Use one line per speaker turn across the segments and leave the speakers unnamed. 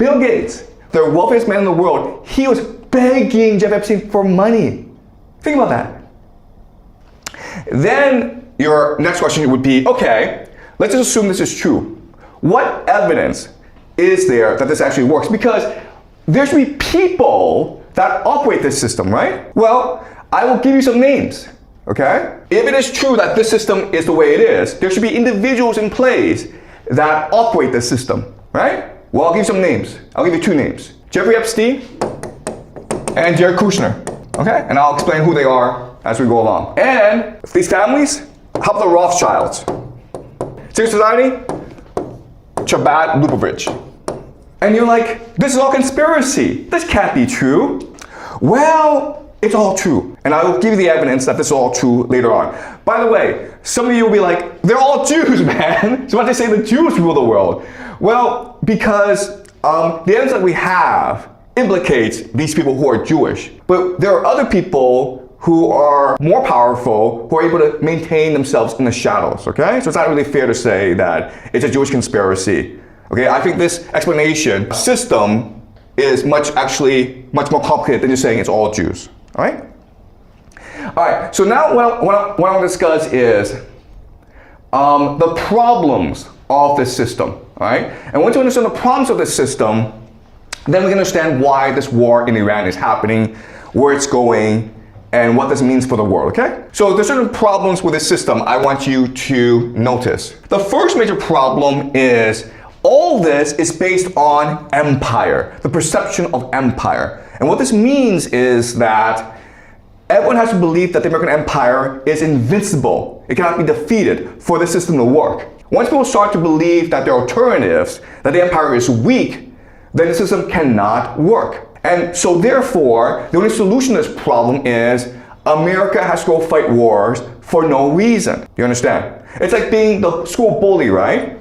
Bill Gates, the wealthiest man in the world, he was begging Jeff Epstein for money. Think about that. Then your next question would be, okay, let's just assume this is true. What evidence is there that this actually works? Because there should be people that operate this system, right? Well, I will give you some names, okay? If it is true that this system is the way it is, there should be individuals in place that operate this system, right? Well, I'll give you some names. I'll give you two names. Jeffrey Epstein and Jared Kushner, okay? And I'll explain who they are as we go along. And these families, how about the Rothschilds? Secret Society, Chabad Lubavitch. And you're like, this is all conspiracy. This can't be true. Well, it's all true. And I will give you the evidence that this is all true later on. By the way, some of you will be like, they're all Jews, man. So why do they say the Jews rule the world? Well, because the evidence that we have implicates these people who are Jewish. But there are other people who are more powerful, who are able to maintain themselves in the shadows, okay? So it's not really fair to say that it's a Jewish conspiracy, okay? I think this explanation system is much more complicated than just saying it's all Jews, all right? All right, so now what I want to discuss is the problems of this system, all right? And once you understand the problems of this system, then we can understand why this war in Iran is happening, where it's going, and what this means for the world, okay? So there's certain problems with this system I want you to notice. The first major problem is all this is based on empire, the perception of empire. And what this means is that everyone has to believe that the American empire is invincible. It cannot be defeated for the system to work. Once people start to believe that there are alternatives, that the empire is weak, then the system cannot work. And so therefore, the only solution to this problem is America has to go fight wars for no reason. You understand? It's like being the school bully, right?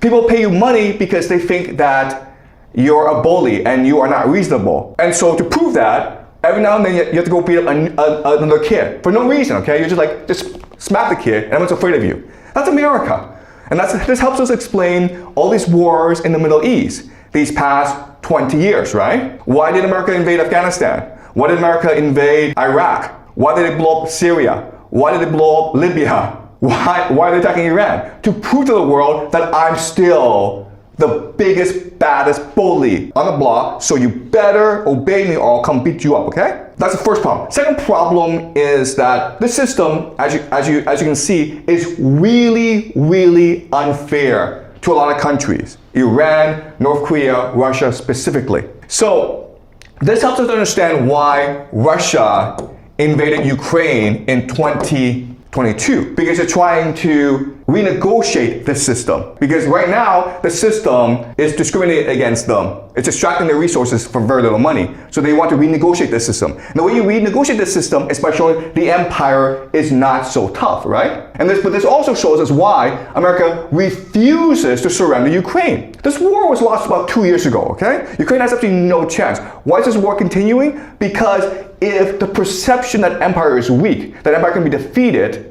People pay you money because they think that you're a bully and you are not reasonable. And so to prove that, every now and then you have to go beat up another kid for no reason, okay? You're just smack the kid and everyone's afraid of you. That's America. And this helps us explain all these wars in the Middle East these past 20 years, right? Why did America invade Afghanistan? Why did America invade Iraq? Why did they blow up Syria? Why did they blow up Libya? Why are they attacking Iran? To prove to the world that I'm still the biggest, baddest bully on the block, so you better obey me or I'll come beat you up, okay? That's the first problem. Second problem is that this system, as you can see, is really, really unfair to a lot of countries. Iran, North Korea, Russia specifically. So this helps us understand why Russia invaded Ukraine in 2022, because they're trying to renegotiate the system. Because right now, the system is discriminating against them. It's extracting their resources for very little money. So they want to renegotiate the system. And the way you renegotiate the system is by showing the empire is not so tough, right? But this also shows us why America refuses to surrender Ukraine. This war was lost about 2 years ago, okay? Ukraine has absolutely no chance. Why is this war continuing? Because if the perception that empire is weak, that empire can be defeated,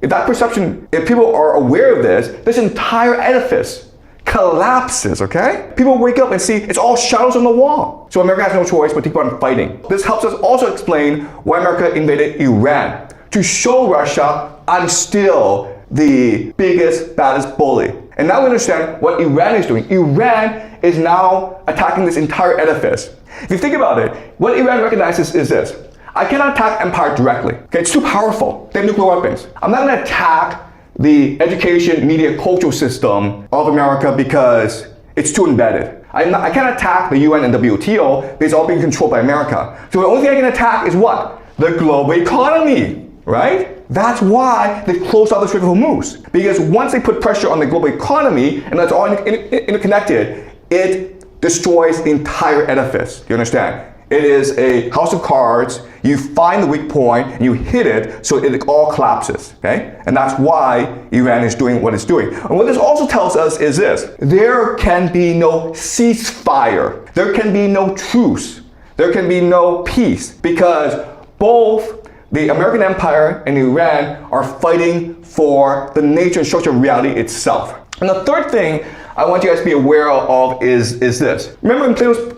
if people are aware of this entire edifice collapses, okay? People wake up and see it's all shadows on the wall. So America has no choice but to keep on fighting. This helps us also explain why America invaded Iran. To show Russia, I'm still the biggest, baddest bully. And now we understand what Iran is doing. Iran is now attacking this entire edifice. If you think about it, what Iran recognizes is this. I cannot attack empire directly. Okay, it's too powerful. They have nuclear weapons. I'm not going to attack the education, media, cultural system of America because it's too embedded. I can't attack the UN and WTO because it's all being controlled by America. So the only thing I can attack is what? The global economy, right? That's why they closed off the Strait of Hormuz. Because once they put pressure on the global economy, and that's all interconnected, it destroys the entire edifice. You understand? It is a house of cards. You find the weak point and you hit it so it all collapses, okay? And that's why Iran is doing what it's doing. And what this also tells us is this. There can be no ceasefire. There can be no truce. There can be no peace because both the American empire and Iran are fighting for the nature and structure of reality itself. And the third thing I want you guys to be aware of is this. Remember in Plato's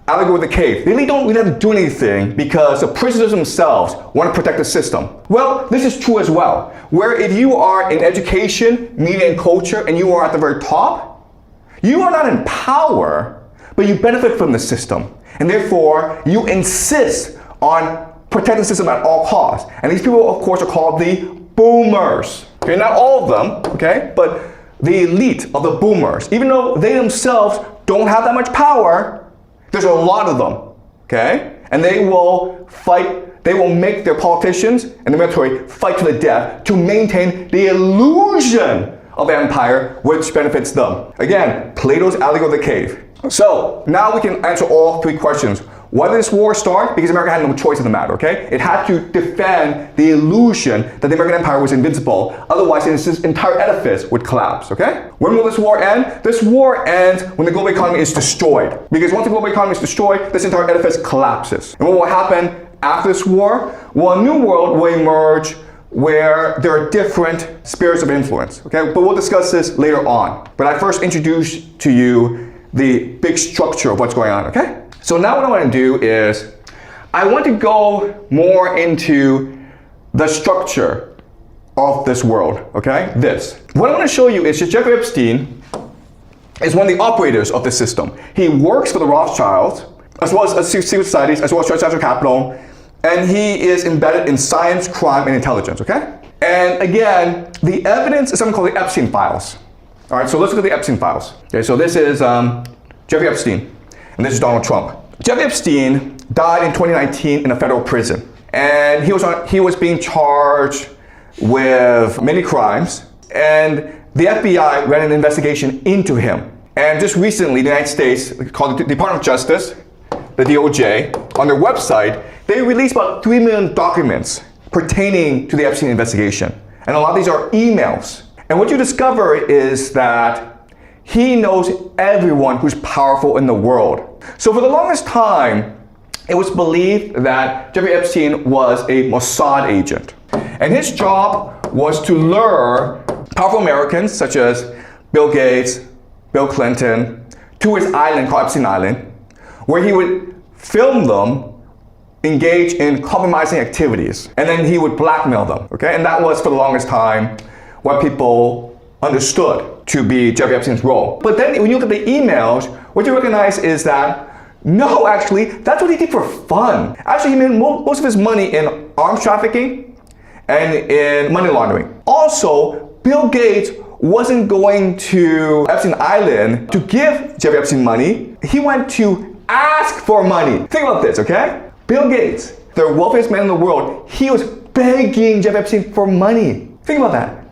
allegory of the cave, they really don't really have to do anything because the prisoners themselves want to protect the system. Well, this is true as well. Where if you are in education, media, and culture, and you are at the very top, you are not in power, but you benefit from the system. And therefore, you insist on protecting the system at all costs. And these people, of course, are called the boomers. Okay, not all of them, okay, but the elite of the boomers. Even though they themselves don't have that much power, there's a lot of them, okay? And they will fight, they will make their politicians and the military fight to the death to maintain the illusion of empire, which benefits them. Again, Plato's allegory of the cave. So now we can answer all three questions. Why did this war start? Because America had no choice in the matter, okay? It had to defend the illusion that the American empire was invincible. Otherwise, this entire edifice would collapse, okay? When will this war end? This war ends when the global economy is destroyed. Because once the global economy is destroyed, this entire edifice collapses. And what will happen after this war? Well, a new world will emerge where there are different spheres of influence, okay? But we'll discuss this later on. But I first introduce to you the big structure of what's going on, okay? So now what I want to do is, I want to go more into the structure of this world, okay? This. What I want to show you is that Jeffrey Epstein is one of the operators of the system. He works for the Rothschilds, as well as secret societies, as well as structural capital, and he is embedded in science, crime, and intelligence, okay? And again, the evidence is something called the Epstein files. All right, so let's look at the Epstein files. Okay, so this is Jeffrey Epstein. And this is Donald Trump. Jeffrey Epstein died in 2019 in a federal prison. And he was being charged with many crimes. And the FBI ran an investigation into him. And just recently, the United States, called the Department of Justice, the DOJ, on their website, they released about 3 million documents pertaining to the Epstein investigation. And a lot of these are emails. And what you discover is that he knows everyone who's powerful in the world. So for the longest time, it was believed that Jeffrey Epstein was a Mossad agent. And his job was to lure powerful Americans, such as Bill Gates, Bill Clinton, to his island called Epstein Island, where he would film them engage in compromising activities. And then he would blackmail them, okay? And that was, for the longest time, what people understood to be Jeffrey Epstein's role. But then when you look at the emails, what you recognize is that, no, actually, that's what he did for fun. Actually, he made most of his money in arms trafficking and in money laundering. Also, Bill Gates wasn't going to Epstein Island to give Jeffrey Epstein money. He went to ask for money. Think about this, okay? Bill Gates, the wealthiest man in the world, he was begging Jeffrey Epstein for money. Think about that.